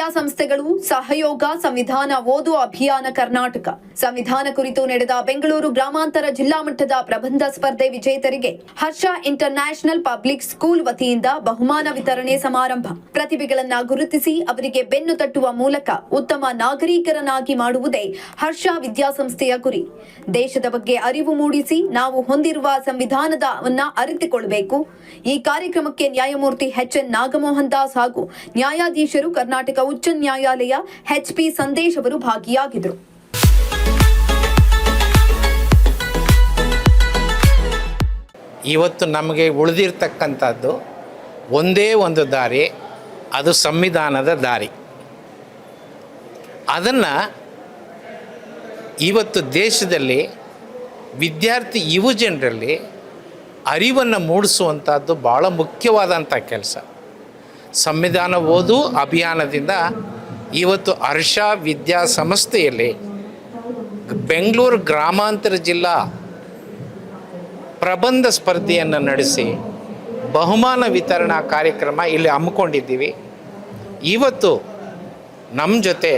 ವಿದ್ಯಾಸಂಸ್ಥೆಗಳು ಸಹಯೋಗ ಸಂವಿಧಾನ ಓದು ಅಭಿಯಾನ ಕರ್ನಾಟಕ ಸಂವಿಧಾನ ಕುರಿತು ನಡೆದ ಬೆಂಗಳೂರು ಗ್ರಾಮಾಂತರ ಜಿಲ್ಲಾ ಮಟ್ಟದ ಪ್ರಬಂಧ ಸ್ಪರ್ಧೆ ವಿಜೇತರಿಗೆ ಹರ್ಷ ಇಂಟರ್ನ್ಯಾಷನಲ್ ಪಬ್ಲಿಕ್ ಸ್ಕೂಲ್ ವತಿಯಿಂದ ಬಹುಮಾನ ವಿತರಣೆ ಸಮಾರಂಭ. ಪ್ರತಿಭೆಗಳನ್ನ ಗುರುತಿಸಿ ಅವರಿಗೆ ಬೆನ್ನು ತಟ್ಟುವ ಮೂಲಕ ಉತ್ತಮ ನಾಗರಿಕರನ್ನಾಗಿ ಮಾಡುವುದೇ ಹರ್ಷ ವಿದ್ಯಾಸಂಸ್ಥೆಯ ಗುರಿ. ದೇಶದ ಬಗ್ಗೆ ಅರಿವು ಮೂಡಿಸಿ ನಾವು ಹೊಂದಿರುವ ಸಂವಿಧಾನವನ್ನ ಅರಿತುಕೊಳ್ಳಬೇಕು. ಈ ಕಾರ್ಯಕ್ರಮಕ್ಕೆ ನ್ಯಾಯಮೂರ್ತಿ ಎಚ್.ಎನ್. ನಾಗಮೋಹನ್ ದಾಸ್ ಹಾಗೂ ನ್ಯಾಯಾಧೀಶರು ಕರ್ನಾಟಕ ಉಚ್ಚ ನ್ಯಾಯಾಲಯ ಎಚ್.ಪಿ. ಸಂದೇಶ್ ಅವರು ಭಾಗಿಯಾಗಿದ್ದರು. ಇವತ್ತು ನಮಗೆ ಉಳಿದಿರ್ತಕ್ಕಂಥದ್ದು ಒಂದೇ ಒಂದು ದಾರಿ, ಅದು ಸಂವಿಧಾನದ ದಾರಿ. ಅದನ್ನು ಇವತ್ತು ದೇಶದಲ್ಲಿ ವಿದ್ಯಾರ್ಥಿ ಯುವ ಜನರಲ್ಲಿ ಅರಿವನ್ನು ಮೂಡಿಸುವಂಥದ್ದು ಭಾಳ ಮುಖ್ಯವಾದಂಥ ಕೆಲಸ. ಸಂವಿಧಾನ ಓದು ಅಭಿಯಾನದಿಂದ ಇವತ್ತು ಹರ್ಷ ವಿದ್ಯಾಸಂಸ್ಥೆಯಲ್ಲಿ ಬೆಂಗಳೂರು ಗ್ರಾಮಾಂತರ ಜಿಲ್ಲಾ ಪ್ರಬಂಧ ಸ್ಪರ್ಧೆಯನ್ನು ನಡೆಸಿ ಬಹುಮಾನ ವಿತರಣಾ ಕಾರ್ಯಕ್ರಮ ಇಲ್ಲಿ ಹಮ್ಮಿಕೊಂಡಿದ್ದೀವಿ. ಇವತ್ತು ನಮ್ಮ ಜೊತೆ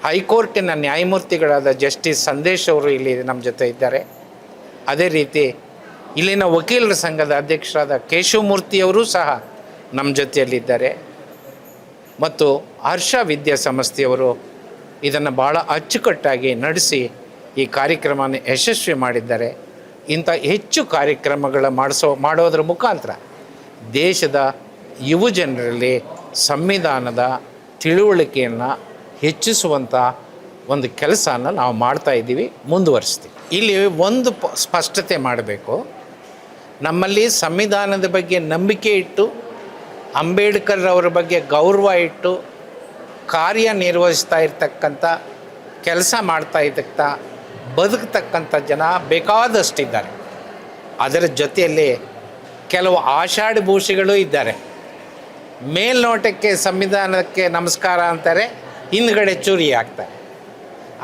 ಹೈಕೋರ್ಟಿನ ನ್ಯಾಯಮೂರ್ತಿಗಳಾದ ಜಸ್ಟಿಸ್ ಸಂದೇಶ್ ಅವರು ಇಲ್ಲಿ ನಮ್ಮ ಜೊತೆ ಇದ್ದಾರೆ. ಅದೇ ರೀತಿ ಇಲ್ಲಿನ ವಕೀಲರ ಸಂಘದ ಅಧ್ಯಕ್ಷರಾದ ಕೇಶವಮೂರ್ತಿಯವರೂ ಸಹ ನಮ್ಮ ಜೊತೆಯಲ್ಲಿದ್ದಾರೆ. ಮತ್ತು ಹರ್ಷ ವಿದ್ಯಾಸಂಸ್ಥೆಯವರು ಇದನ್ನು ಭಾಳ ಅಚ್ಚುಕಟ್ಟಾಗಿ ನಡೆಸಿ ಈ ಕಾರ್ಯಕ್ರಮನ ಯಶಸ್ವಿ ಮಾಡಿದ್ದಾರೆ. ಇಂಥ ಹೆಚ್ಚು ಕಾರ್ಯಕ್ರಮಗಳ ಮಾಡೋದ್ರ ಮುಖಾಂತರ ದೇಶದ ಯುವ ಜನರಲ್ಲಿ ಸಂವಿಧಾನದ ತಿಳುವಳಿಕೆಯನ್ನು ಹೆಚ್ಚಿಸುವಂಥ ಒಂದು ಕೆಲಸನ ನಾವು ಮಾಡ್ತಾಯಿದ್ದೀವಿ, ಮುಂದುವರಿಸ್ತೀವಿ. ಇಲ್ಲಿ ಒಂದು ಸ್ಪಷ್ಟತೆ ಮಾಡಬೇಕು. ನಮ್ಮಲ್ಲಿ ಸಂವಿಧಾನದ ಬಗ್ಗೆ ನಂಬಿಕೆ ಇಟ್ಟು ಅಂಬೇಡ್ಕರ್ ಅವರ ಬಗ್ಗೆ ಗೌರವ ಇಟ್ಟು ಕಾರ್ಯನಿರ್ವಹಿಸ್ತಾ ಇರ್ತಕ್ಕಂಥ ಕೆಲಸ ಮಾಡ್ತಾ ಬದುಕತಕ್ಕಂಥ ಜನ ಬೇಕಾದಷ್ಟಿದ್ದಾರೆ. ಅದರ ಜೊತೆಯಲ್ಲಿ ಕೆಲವು ಆಷಾಢಭೂಷಿಗಳು ಇದ್ದಾರೆ. ಮೇಲ್ನೋಟಕ್ಕೆ ಸಂವಿಧಾನಕ್ಕೆ ನಮಸ್ಕಾರ ಅಂತಾರೆ, ಹಿಂದ್ಗಡೆ ಚೂರಿ ಹಾಕ್ತಾರೆ.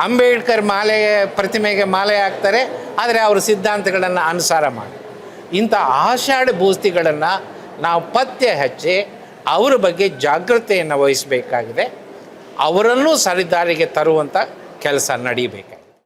ಅಂಬೇಡ್ಕರ್ ಪ್ರತಿಮೆಗೆ ಮಾಲೆ ಹಾಕ್ತಾರೆ, ಆದರೆ ಅವರ ಸಿದ್ಧಾಂತಗಳನ್ನು ಅನುಸಾರ ಮಾಡಿ. ಇಂಥ ಆಷಾಢಭೂಷಿಗಳನ್ನು ನಾವು ಪತ್ತೆ ಹಚ್ಚಿ ಅವರ ಬಗ್ಗೆ ಜಾಗೃತೆಯನ್ನು ವಹಿಸಬೇಕಾಗಿದೆ. ಅವರನ್ನು ಸರಿದಾರಿಗೆ ತರುವಂಥ ಕೆಲಸ ನಡೀಬೇಕು.